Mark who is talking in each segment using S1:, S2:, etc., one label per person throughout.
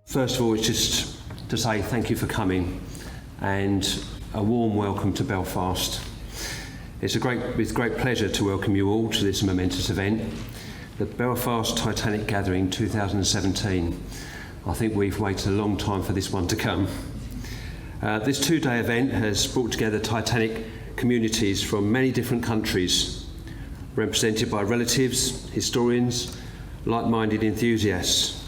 S1: First of all, it's just to say thank you for coming and a warm welcome to Belfast. It's with great pleasure to welcome you all to this momentous event, the Belfast Titanic Gathering 2017. I think we've waited a long time for this one to come. This two-day event has brought together Titanic communities from many different countries, represented by relatives, historians, like-minded enthusiasts.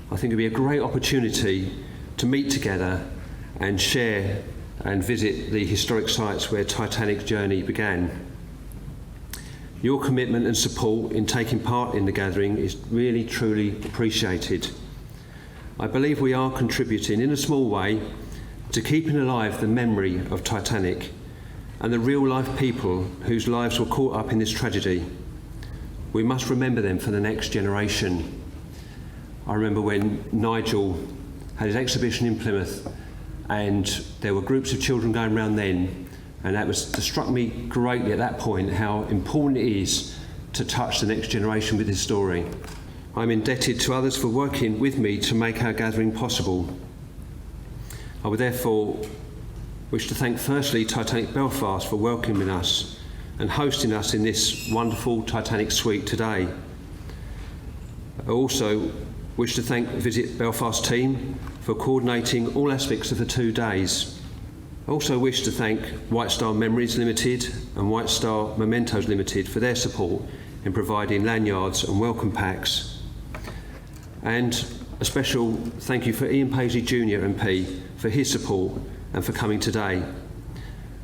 S1: I think it'll be a great opportunity to meet together and share and visit the historic sites where Titanic's journey began. Your commitment and support in taking part in the gathering is really, truly appreciated. I believe we are contributing in a small way to keeping alive the memory of Titanic and the real-life people whose lives were caught up in this tragedy. We must remember them for the next generation. I remember when Nigel had his exhibition in Plymouth and there were groups of children going around then, and that struck me greatly at that point how important it is to touch the next generation with this story. I'm indebted to others for working with me to make our gathering possible. I would therefore wish to thank firstly Titanic Belfast for welcoming us and hosting us in this wonderful Titanic suite today. I also wish to thank the Visit Belfast team for coordinating all aspects of the 2 days. I also wish to thank White Star Memories Limited and White Star Mementos Limited for their support in providing lanyards and welcome packs. And a special thank you for Ian Paisley Jr. MP for his support and for coming today.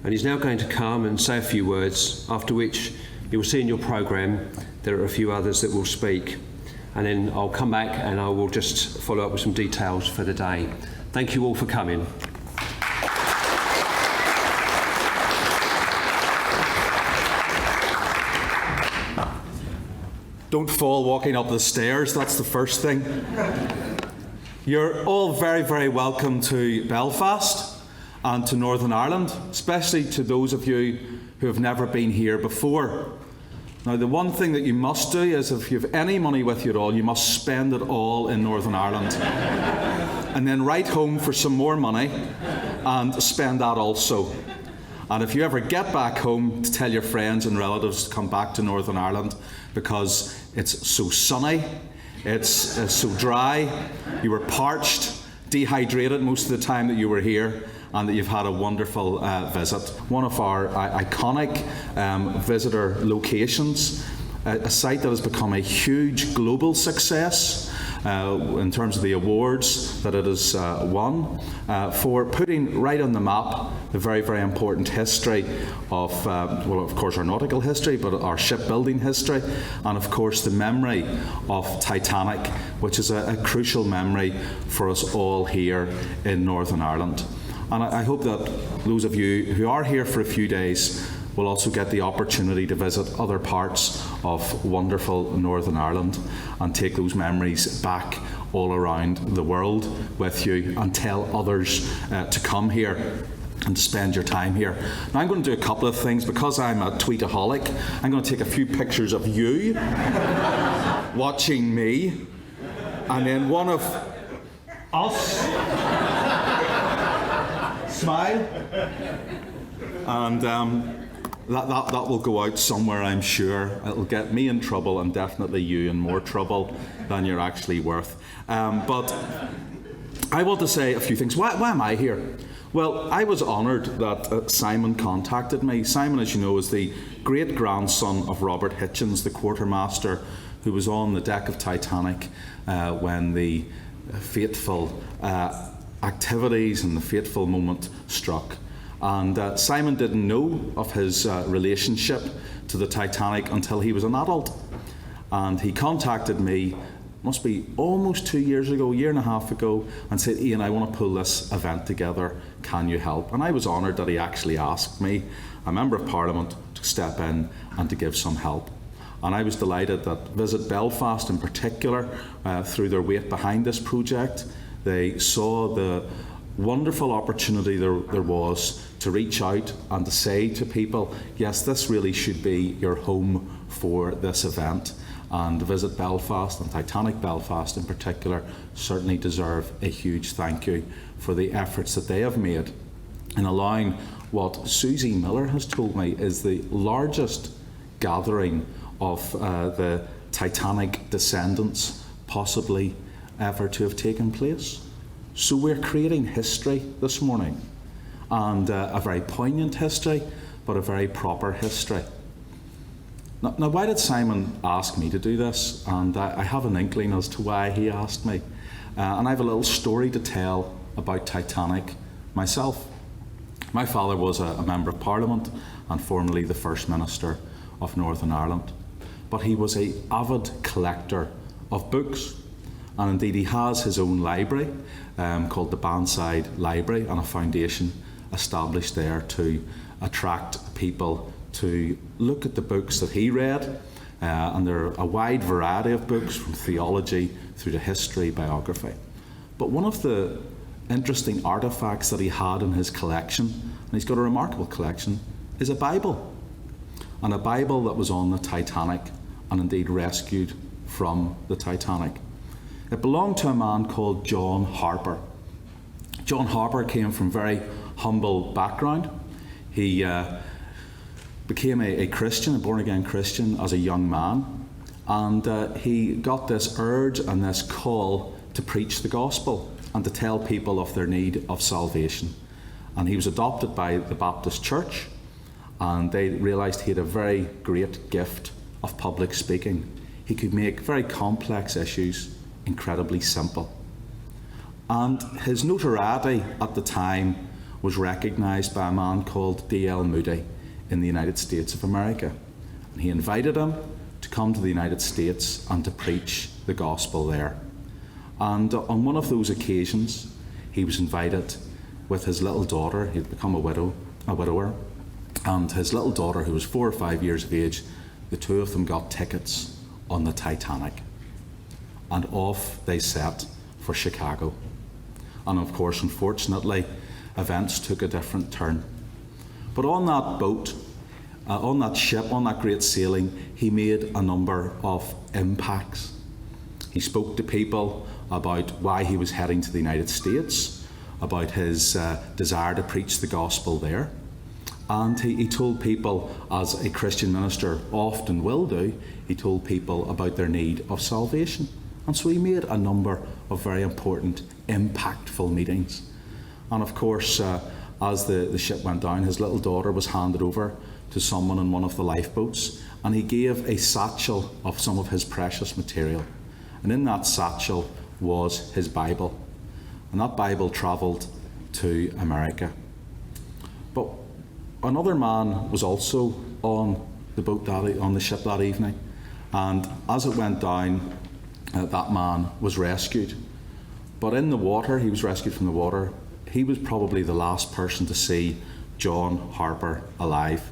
S1: And he's now going to come and say a few words, after which you will see in your programme there are a few others that will speak. And then I'll come back and I will just follow up with some details for the day. Thank you all for coming.
S2: Don't fall walking up the stairs, that's the first thing. You're all very, very welcome to Belfast and to Northern Ireland, especially to those of you who have never been here before. Now, the one thing that you must do is, if you have any money with you at all, you must spend it all in Northern Ireland. And then write home for some more money and spend that also. And if you ever get back home, to tell your friends and relatives to come back to Northern Ireland, because it's so sunny, it's so dry, you were parched, dehydrated most of the time that you were here, and that you've had a wonderful visit. One of our iconic visitor locations, a site that has become a huge global success in terms of the awards that it has won, for putting right on the map the very, very important history of, well, of course, our nautical history, but our shipbuilding history, and of course the memory of Titanic, which is a crucial memory for us all here in Northern Ireland. And I hope that those of you who are here for a few days will also get the opportunity to visit other parts of wonderful Northern Ireland and take those memories back all around the world with you and tell others to come here and spend your time here. Now, I'm going to do a couple of things. Because I'm a tweetaholic, I'm going to take a few pictures of you watching me, and then one of us. Smile, and that will go out somewhere, I'm sure. It'll get me in trouble and definitely you in more trouble than you're actually worth. But I want to say a few things. Why am I here? Well, I was honoured that Simon contacted me. Simon, as you know, is the great-grandson of Robert Hitchens, the quartermaster who was on the deck of Titanic when the fateful activities and the fateful moment struck. And Simon didn't know of his relationship to the Titanic until he was an adult. And he contacted me, must be almost 2 years ago, a year and a half ago, and said, Ian, I want to pull this event together, can you help? And I was honoured that he actually asked me, a Member of Parliament, to step in and to give some help. And I was delighted that Visit Belfast in particular, through their weight behind this project, they saw the wonderful opportunity there was to reach out and to say to people, yes, this really should be your home for this event. And Visit Belfast and Titanic Belfast in particular certainly deserve a huge thank you for the efforts that they have made in allowing what Susie Miller has told me is the largest gathering of the Titanic descendants possibly ever to have taken place. So we're creating history this morning, and a very poignant history, but a very proper history. Now, why did Simon ask me to do this? And I have an inkling as to why he asked me. And I have a little story to tell about Titanic myself. My father was a Member of Parliament and formerly the First Minister of Northern Ireland. But he was an avid collector of books. And indeed he has his own library called the Bandside Library, and a foundation established there to attract people to look at the books that he read, and there are a wide variety of books from theology through to history, biography. But one of the interesting artefacts that he had in his collection, and he's got a remarkable collection, is a Bible. And a Bible that was on the Titanic and indeed rescued from the Titanic. It belonged to a man called John Harper. John Harper came from a very humble background. He became a Christian, a born-again Christian, as a young man, and he got this urge and this call to preach the gospel and to tell people of their need of salvation. And he was adopted by the Baptist Church, and they realised he had a very great gift of public speaking. He could make very complex issues incredibly simple. And his notoriety at the time was recognised by a man called D.L. Moody in the United States of America. And he invited him to come to the United States and to preach the gospel there. And on one of those occasions, he was invited with his little daughter. He'd become a widower, and his little daughter, who was 4 or 5 years of age, the two of them got tickets on the Titanic. And off they set for Chicago. And of course, unfortunately, events took a different turn. But on that boat, on that ship, on that great sailing, he made a number of impacts. He spoke to people about why he was heading to the United States, about his desire to preach the gospel there. And he told people, as a Christian minister often will do, he told people about their need of salvation. And so he made a number of very important, impactful meetings. And of course, as the ship went down, his little daughter was handed over to someone in one of the lifeboats, and he gave a satchel of some of his precious material. And in that satchel was his Bible. And that Bible travelled to America. But another man was also on the boat on the ship that evening. And as it went down, that man was rescued. But in the water, he was rescued from the water. He was probably the last person to see John Harper alive.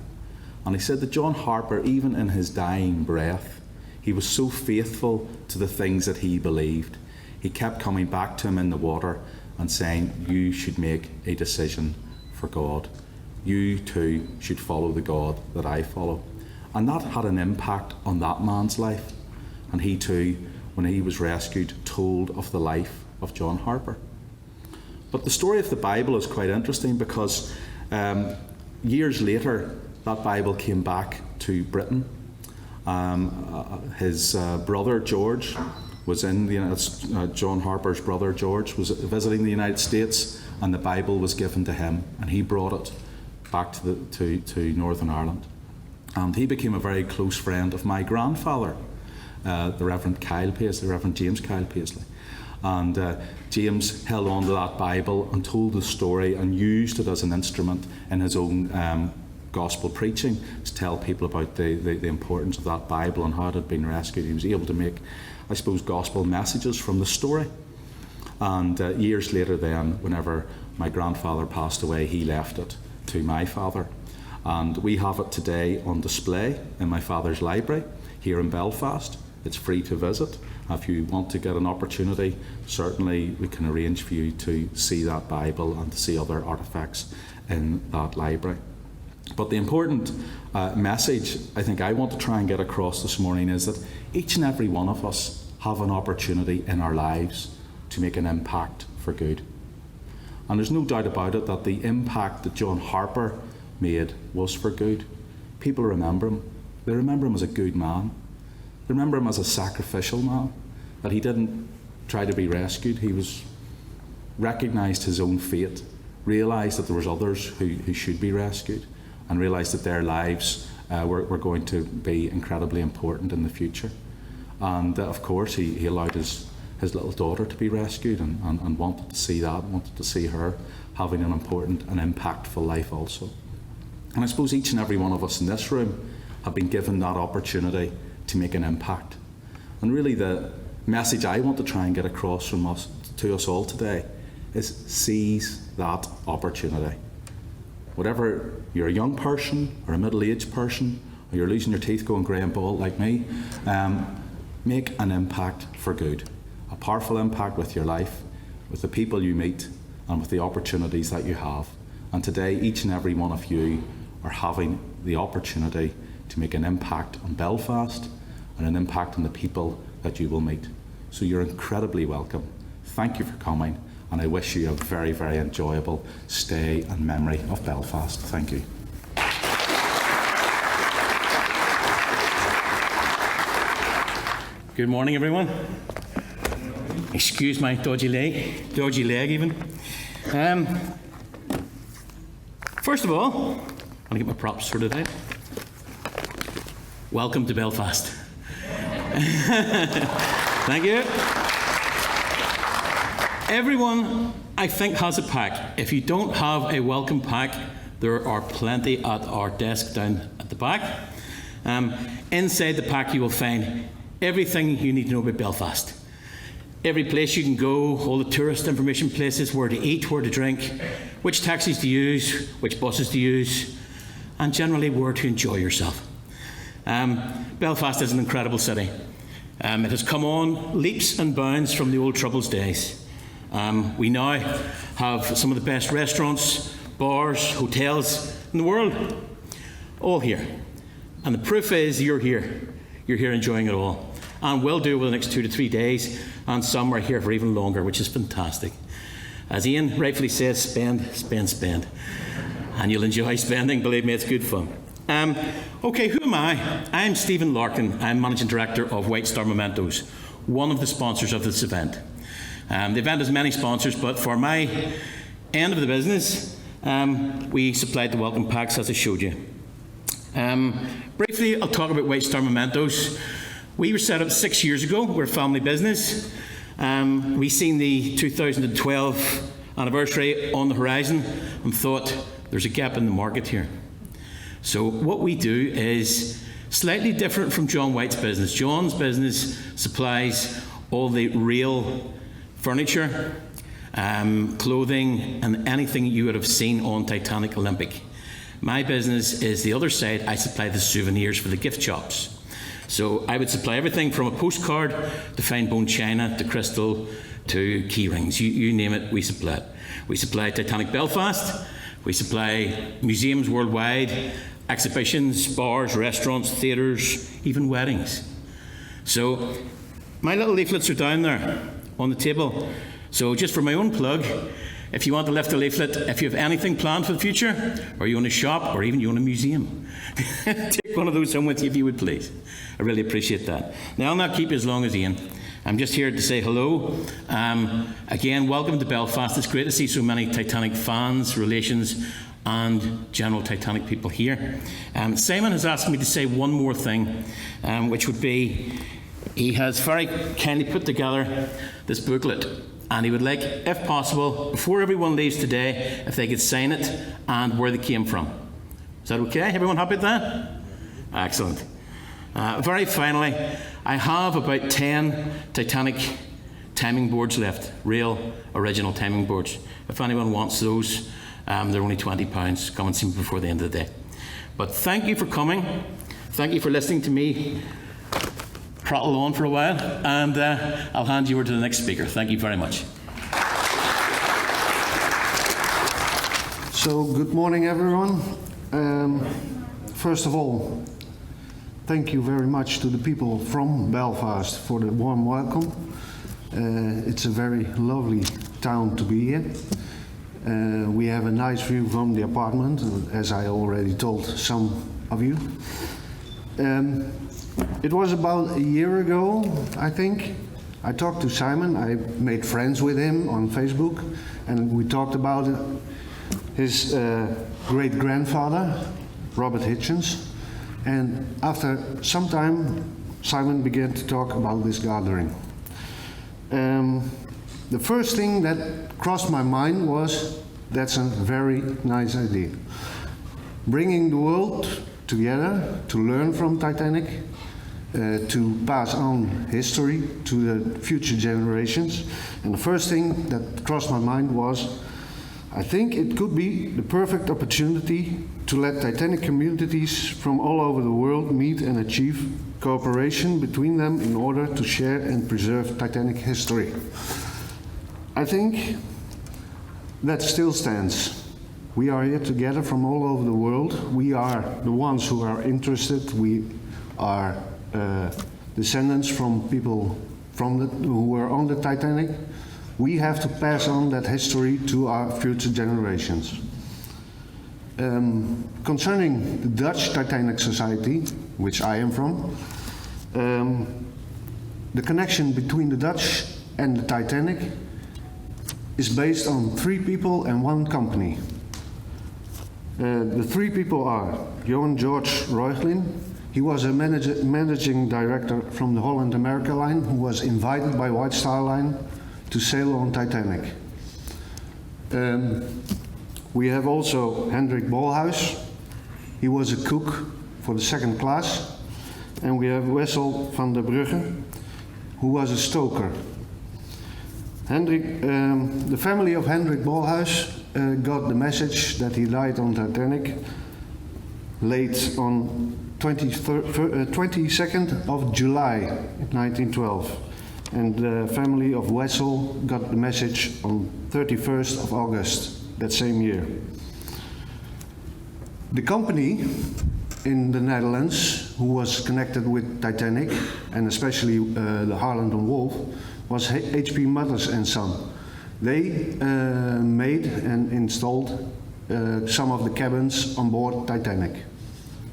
S2: And he said that John Harper, even in his dying breath, he was so faithful to the things that he believed. He kept coming back to him in the water and saying, "You should make a decision for God. You too should follow the God that I follow." And that had an impact on that man's life. And he too, when he was rescued, told of the life of John Harper. But the story of the Bible is quite interesting because years later, that Bible came back to Britain. His brother George was in the John Harper's brother George was visiting the United States, and the Bible was given to him, and he brought it back to Northern Ireland. And he became a very close friend of my grandfather, the Reverend James Kyle Paisley. And James held on to that Bible and told the story and used it as an instrument in his own gospel preaching to tell people about the importance of that Bible and how it had been rescued. He was able to make, I suppose, gospel messages from the story. And years later then, whenever my grandfather passed away, he left it to my father. And we have it today on display in my father's library here in Belfast. It's free to visit. If you want to get an opportunity, certainly we can arrange for you to see that Bible and to see other artefacts in that library. But the important message I think I want to try and get across this morning is that each and every one of us have an opportunity in our lives to make an impact for good. And there's no doubt about it that the impact that John Harper made was for good. People remember him. They remember him as a good man. They remember him as a sacrificial man, that he didn't try to be rescued. He recognised his own fate, realised that there was others who should be rescued, and realised that their lives were going to be incredibly important in the future. And of course he allowed his little daughter to be rescued and wanted to see that, wanted to see her having an important and impactful life also. And I suppose each and every one of us in this room have been given that opportunity to make an impact. And really the message I want to try and get across from us to us all today is seize that opportunity. Whatever you're a young person or a middle-aged person, or you're losing your teeth going grey and bald like me, make an impact for good. A powerful impact with your life, with the people you meet, and with the opportunities that you have. And today, each and every one of you are having the opportunity to make an impact on Belfast and an impact on the people that you will meet. So you're incredibly welcome. Thank you for coming, and I wish you a very, very enjoyable stay and memory of Belfast. Thank you.
S3: Good morning, everyone. Excuse my dodgy leg even. First of all, I want to get my props sorted out. Welcome to Belfast. Thank you. Everyone, I think, has a pack. If you don't have a welcome pack, there are plenty at our desk down at the back. Inside the pack you will find everything you need to know about Belfast. Every place you can go, all the tourist information places, where to eat, where to drink, which taxis to use, which buses to use, and generally where to enjoy yourself. Belfast is an incredible city. It has come on leaps and bounds from the old Troubles days. We now have some of the best restaurants, bars, hotels in the world, all here. And the proof is you're here. You're here enjoying it all. And will do over the next 2 to 3 days, and some are here for even longer, which is fantastic. As Ian rightfully says, spend, spend, spend. And you'll enjoy spending, believe me, it's good fun. Okay, who am I? I'm Stephen Larkin. I'm Managing Director of White Star Mementos, one of the sponsors of this event. The event has many sponsors, but for my end of the business, we supplied the welcome packs as I showed you. Briefly, I'll talk about White Star Mementos. We were set up 6 years ago. We're a family business. We seen the 2012 anniversary on the horizon and thought there's a gap in the market here. So what we do is slightly different from John White's business. John's business supplies all the real furniture, clothing, and anything you would have seen on Titanic Olympic. My business is the other side. I supply the souvenirs for the gift shops. So I would supply everything from a postcard to fine bone china to crystal to key rings. You name it, we supply it. We supply Titanic Belfast. We supply museums worldwide, exhibitions, bars, restaurants, theatres, even weddings. So my little leaflets are down there on the table. So just for my own plug, if you want to lift a leaflet, if you have anything planned for the future, or you own a shop, or even you own a museum, take one of those home with you if you would please. I really appreciate that. Now, I'll not keep you as long as Ian. I'm just here to say hello. Again, welcome to Belfast. It's great to see so many Titanic fans, relations, and general Titanic people here. Simon has asked me to say one more thing, which would be, he has very kindly put together this booklet, and he would like, if possible, before everyone leaves today, if they could sign it and where they came from. Is that okay? Everyone happy with that? Excellent. Very finally, I have about 10 Titanic timing boards left, real original timing boards. If anyone wants those, they're only £20. Come and see me before the end of the day. But thank you for coming. Thank you for listening to me prattle on for a while, and I'll hand you over to the next speaker. Thank you very much.
S4: So, good morning, everyone. First of all, thank you very much to the people from Belfast for the warm welcome. It's a very lovely town to be in. We have a nice view from the apartment, as I already told some of you. It was about a year ago, I think. I talked to Simon. I made friends with him on Facebook, and we talked about his great-grandfather, Robert Hitchens. And after some time, Simon began to talk about this gathering. The first thing that crossed my mind was, that's a very nice idea. Bringing the world together to learn from Titanic, to pass on history to the future generations. And the first thing that crossed my mind was, I think it could be the perfect opportunity to let Titanic communities from all over the world meet and achieve cooperation between them in order to share and preserve Titanic history. I think that still stands. We are here together from all over the world. We are the ones who are interested. We are descendants from people who were on the Titanic. We have to pass on that history to our future generations. Concerning the Dutch Titanic Society, which I am from, the connection between the Dutch and the Titanic is based on 3 people and 1 company. The 3 people are Johan George Reuchlin. He was a managing director from the Holland America Line who was invited by White Star Line to sail on Titanic. We have also Hendrik Bolhuis. He was a cook for the 2nd class. And we have Wessel van der Brugge, who was a stoker. The family of Hendrik Bolhuis got the message that he died on Titanic late on 22nd of July 1912. And the family of Wessel got the message on 31st of August that same year. The company in the Netherlands who was connected with Titanic, and especially the Harland and Wolff, was H.P. Mudders and Son. They made and installed some of the cabins on board Titanic.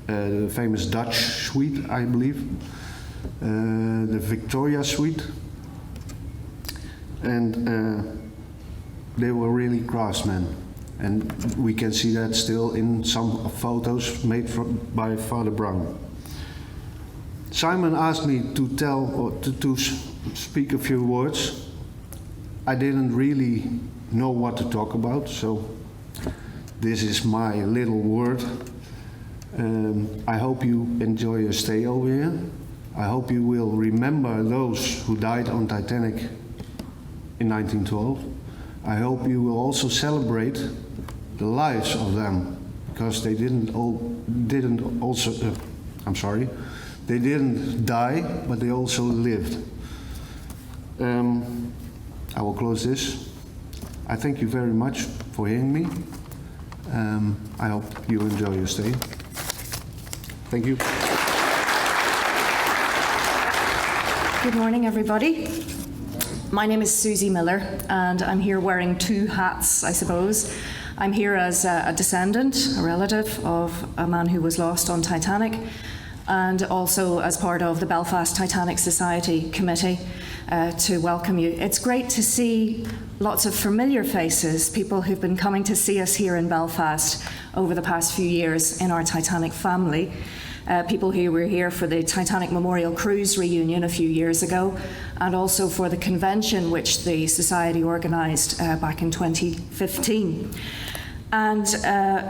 S4: The famous Dutch suite, I believe, the Victoria suite, and they were really craftsmen, and we can see that still in some photos made by Father Brown. Simon asked me to tell or to speak a few words. I didn't really know what to talk about, so this is my little word. I hope you enjoy your stay over here. I hope you will remember those who died on Titanic in 1912. I hope you will also celebrate the lives of them, because they they didn't die, but they also lived. I will close this. I thank you very much for hearing me. I hope you enjoy your stay. Thank you.
S5: Good morning, everybody. My name is Susie Miller, and I'm here wearing 2 hats, I suppose. I'm here as a descendant, a relative of a man who was lost on Titanic, and also as part of the Belfast Titanic Society Committee to welcome you. It's great to see lots of familiar faces, people who've been coming to see us here in Belfast over the past few years in our Titanic family. People who were here for the Titanic Memorial Cruise reunion a few years ago, and also for the convention which the Society organised back in 2015. And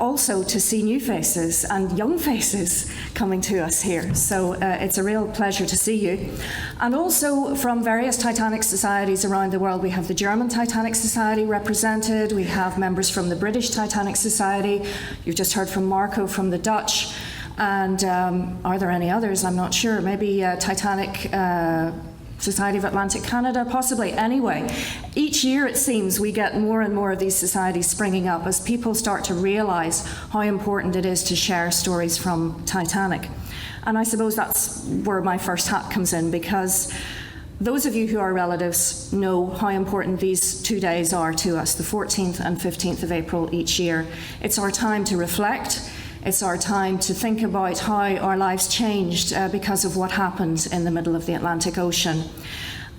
S5: also to see new faces and young faces coming to us here. So it's a real pleasure to see you. And also from various Titanic societies around the world. We have the German Titanic Society represented, we have members from the British Titanic Society, you've just heard from Marco from the Dutch. And are there any others? I'm not sure. Maybe Titanic Society of Atlantic Canada, possibly. Anyway, each year it seems we get more and more of these societies springing up as people start to realise how important it is to share stories from Titanic. And I suppose that's where my first hat comes in, because those of you who are relatives know how important these 2 days are to us, the 14th and 15th of April each year. It's our time to reflect. It's our time to think about how our lives changed because of what happened in the middle of the Atlantic Ocean.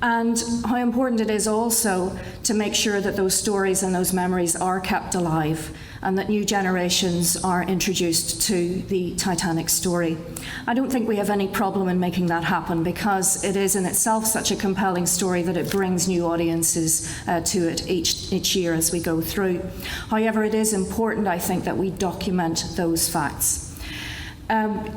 S5: And how important it is also to make sure that those stories and those memories are kept alive and that new generations are introduced to the Titanic story. I don't think we have any problem in making that happen, because it is in itself such a compelling story that it brings new audiences to it each year as we go through. However, it is important, I think, that we document those facts.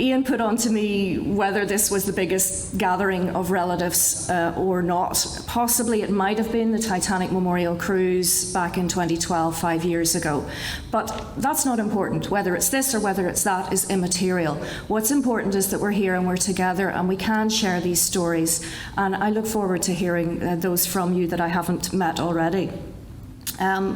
S5: Ian put on to me whether this was the biggest gathering of relatives or not. Possibly it might have been the Titanic Memorial Cruise back in 2012, 5 years ago. But that's not important. Whether it's this or whether it's that is immaterial. What's important is that we're here and we're together and we can share these stories. And I look forward to hearing those from you that I haven't met already.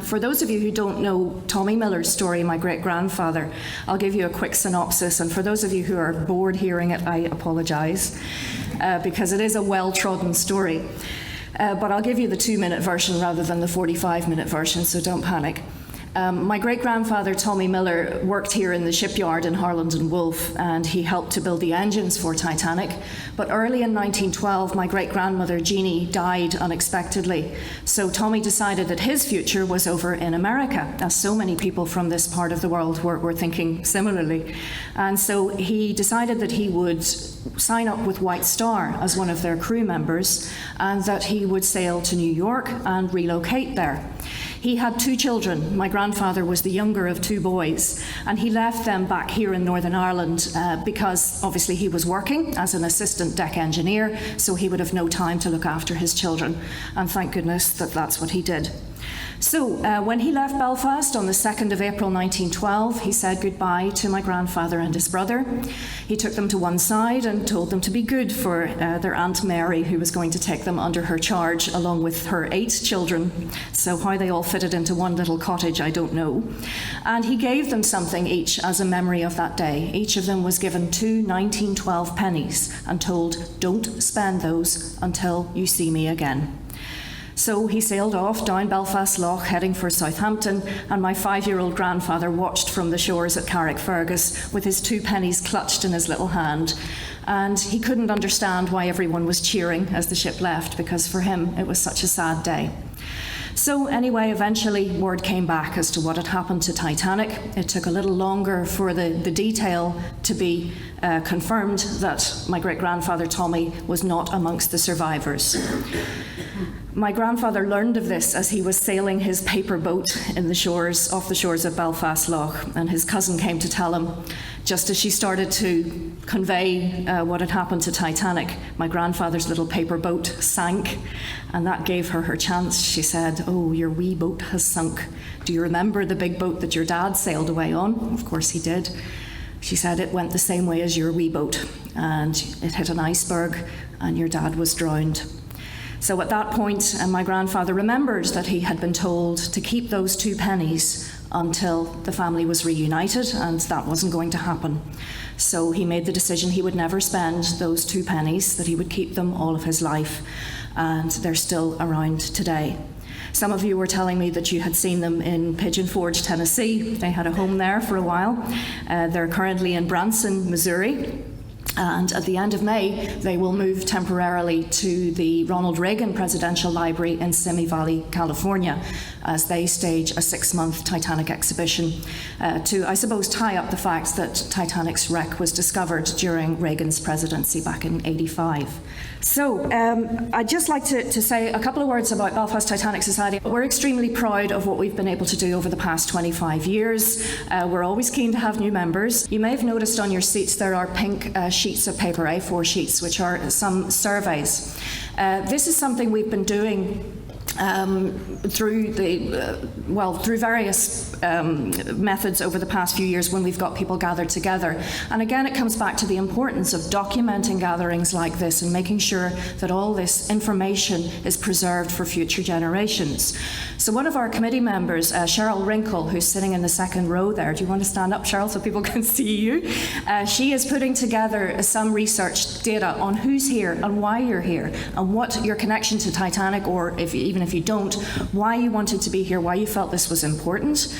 S5: For those of you who don't know Tommy Miller's story, my great-grandfather, I'll give you a quick synopsis. And for those of you who are bored hearing it, I apologise, because it is a well-trodden story. But I'll give you the 2-minute version rather than the 45-minute version, so don't panic. My great-grandfather, Tommy Miller, worked here in the shipyard in Harland and Wolff, and he helped to build the engines for Titanic. But early in 1912, my great-grandmother, Jeannie, died unexpectedly. So Tommy decided that his future was over in America, as so many people from this part of the world were thinking similarly. And so he decided that he would sign up with White Star as one of their crew members, and that he would sail to New York and relocate there. He had 2 children. My grandfather was the younger of 2 boys, and he left them back here in Northern Ireland because obviously he was working as an assistant deck engineer, so he would have no time to look after his children, and thank goodness that that's what he did. So when he left Belfast on the 2nd of April 1912, he said goodbye to my grandfather and his brother. He took them to one side and told them to be good for their Aunt Mary, who was going to take them under her charge along with her 8 children. So how they all fitted into one little cottage, I don't know. And he gave them something each as a memory of that day. Each of them was given 2 1912 pennies and told, "Don't spend those until you see me again." So he sailed off down Belfast Lough, heading for Southampton, and my 5-year-old grandfather watched from the shores at Carrickfergus with his 2 pennies clutched in his little hand. And he couldn't understand why everyone was cheering as the ship left, because for him it was such a sad day. So anyway, eventually word came back as to what had happened to Titanic. It took a little longer for the detail to be confirmed that my great-grandfather Tommy was not amongst the survivors. My grandfather learned of this as he was sailing his paper boat off the shores of Belfast Lough, and his cousin came to tell him, just as she started to convey what had happened to Titanic, my grandfather's little paper boat sank, and that gave her chance. She said, "Oh, your wee boat has sunk. Do you remember the big boat that your dad sailed away on?" Of course he did. She said, "It went the same way as your wee boat, and it hit an iceberg, and your dad was drowned." So at that point, my grandfather remembered that he had been told to keep those 2 pennies until the family was reunited, and that wasn't going to happen. So he made the decision he would never spend those 2 pennies, that he would keep them all of his life, and they're still around today. Some of you were telling me that you had seen them in Pigeon Forge, Tennessee. They had a home there for a while. They're currently in Branson, Missouri. And at the end of May, they will move temporarily to the Ronald Reagan Presidential Library in Simi Valley, California, as they stage a 6-month Titanic exhibition to, I suppose, tie up the fact that Titanic's wreck was discovered during Reagan's presidency back in '85. So I'd just like to say a couple of words about Belfast Titanic Society. We're extremely proud of what we've been able to do over the past 25 years. We're always keen to have new members. You may have noticed on your seats there are pink sheets of paper, A4 sheets, which are some surveys. This is something we've been doing through various methods over the past few years when we've got people gathered together. And again, it comes back to the importance of documenting gatherings like this and making sure that all this information is preserved for future generations. So one of our committee members, Cheryl Wrinkle, who's sitting in the second row there, do you want to stand up, Cheryl, so people can see you? She is putting together some research data on who's here and why you're here and what your connection to Titanic, or even if you don't, why you wanted to be here, why you felt this was important,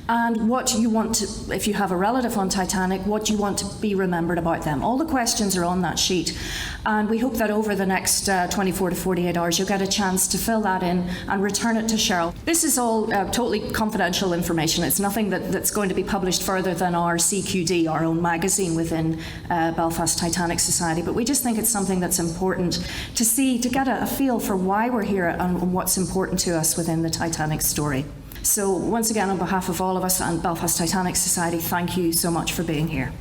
S5: and what you want to, if you have a relative on Titanic, what you want to be remembered about them. All the questions are on that sheet, and we hope that over the next 24 to 48 hours you'll get a chance to fill that in and return it to Cheryl. This is all totally confidential information. It's nothing that's going to be published further than our CQD, our own magazine within Belfast Titanic Society, but we just think it's something that's important to see, to get a feel for why we're here and what's important to us within the Titanic story. So once again, on behalf of all of us and Belfast Titanic Society, thank you so much for being here.